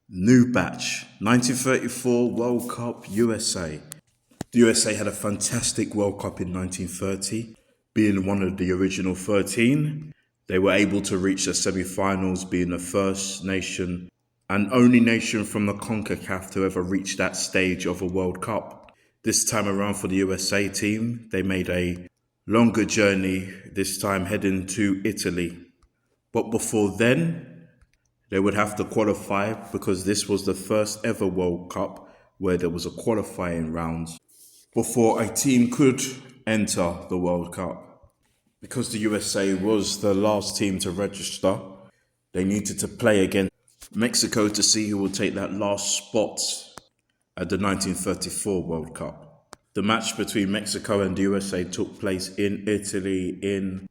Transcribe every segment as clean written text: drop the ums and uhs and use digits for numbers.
New batch, 1934 World Cup USA. The USA had a fantastic World Cup in 1930, being one of the original 13. They were able to reach the semi-finals, being the first nation and only nation from the CONCACAF to ever reach that stage of a World Cup. This time around for the USA team, they made a longer journey, this time heading to Italy. But before then, they would have to qualify because this was the first ever World Cup where there was a qualifying round before a team could enter the World Cup. Because the USA was the last team to register, they needed to play against Mexico to see who would take that last spot at the 1934 World Cup. The match between Mexico and the USA took place in Italy in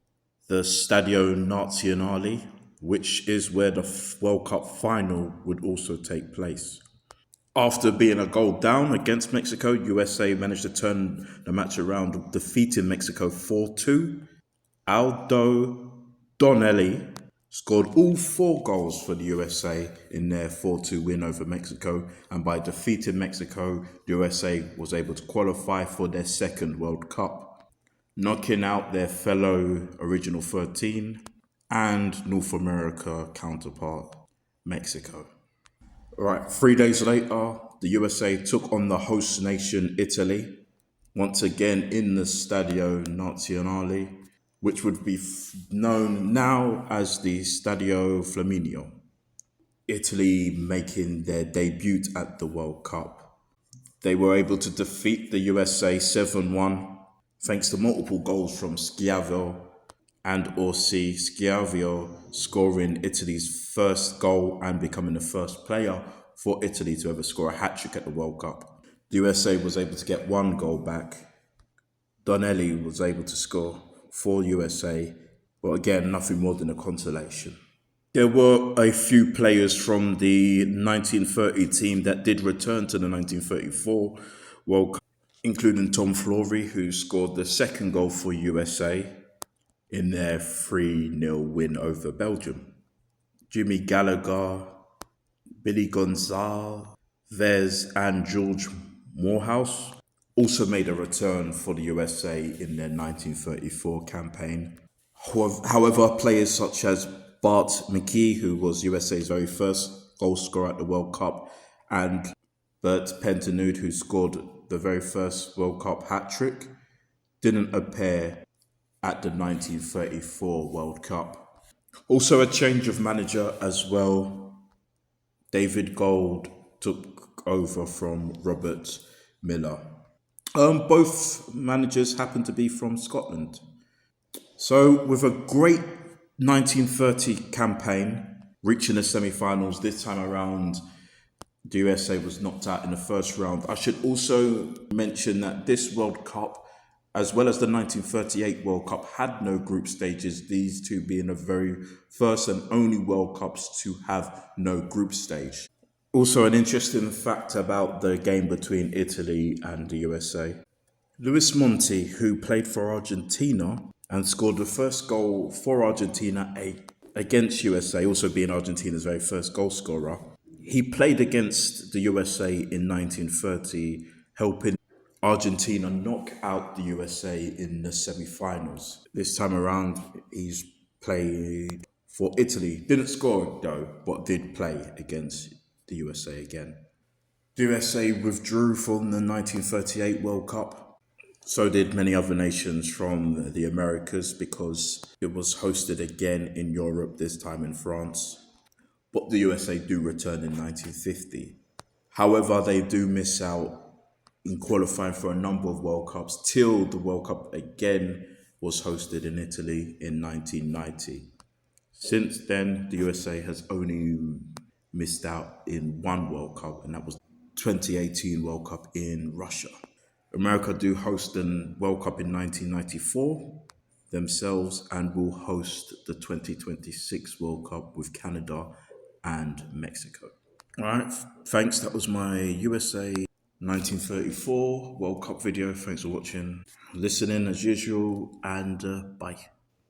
the Stadio Nazionale, which is where the World Cup final would also take place. After being a goal down against Mexico, USA managed to turn the match around, defeating Mexico 4-2. Aldo Donnelly scored all 4 goals for the USA in their 4-2 win over Mexico, and by defeating Mexico, the USA was able to qualify for their second World Cup, knocking out their fellow original 13 and North America counterpart, Mexico. Right, 3 days later, the USA took on the host nation, Italy, once again in the Stadio Nazionale, which would be known now as the Stadio Flaminio. Italy making their debut at the World Cup. They were able to defeat the USA 7-1 thanks to multiple goals from Schiavio and Orsi. Schiavio scoring Italy's first goal and becoming the first player for Italy to ever score a hat-trick at the World Cup. The USA was able to get 1 goal back. Donnelly was able to score for USA, but again, nothing more than a consolation. There were a few players from the 1930 team that did return to the 1934 World Cup, including Tom Flory, who scored the second goal for USA in their 3-0 win over Belgium. Jimmy Gallagher, Billy Gonzalez, and George Morehouse also made a return for the USA in their 1934 campaign. However, players such as Bart McKee, who was USA's very first goal scorer at the World Cup, and Bert Pentanood, who scored the very first World Cup hat-trick, didn't appear at the 1934 World Cup. Also a change of manager as well. David Gold took over from Robert Miller. Both managers happen to be from Scotland. So with a great 1930 campaign, reaching the semi-finals, this time around the USA was knocked out in the first round. I should also mention that this World Cup, as well as the 1938 World Cup, had no group stages, these two being the very first and only World Cups to have no group stage. Also, an interesting fact about the game between Italy and the USA. Luis Monti, who played for Argentina and scored the first goal for Argentina against USA, also being Argentina's very first goal scorer, he played against the USA in 1930, helping Argentina knock out the USA in the semi-finals. This time around, he's played for Italy. Didn't score though, but did play against the USA again. The USA withdrew from the 1938 World Cup. So did many other nations from the Americas because it was hosted again in Europe, this time in France. But the USA do return in 1950. However, they do miss out in qualifying for a number of World Cups till the World Cup again was hosted in Italy in 1990. Since then, the USA has only missed out in 1 World Cup, and that was 2018 World Cup in Russia. America do host the World Cup in 1994 themselves and will host the 2026 World Cup with Canada and Mexico. All right, thanks. That was my USA 1934 World Cup video. Thanks for watching, listening as usual, and bye.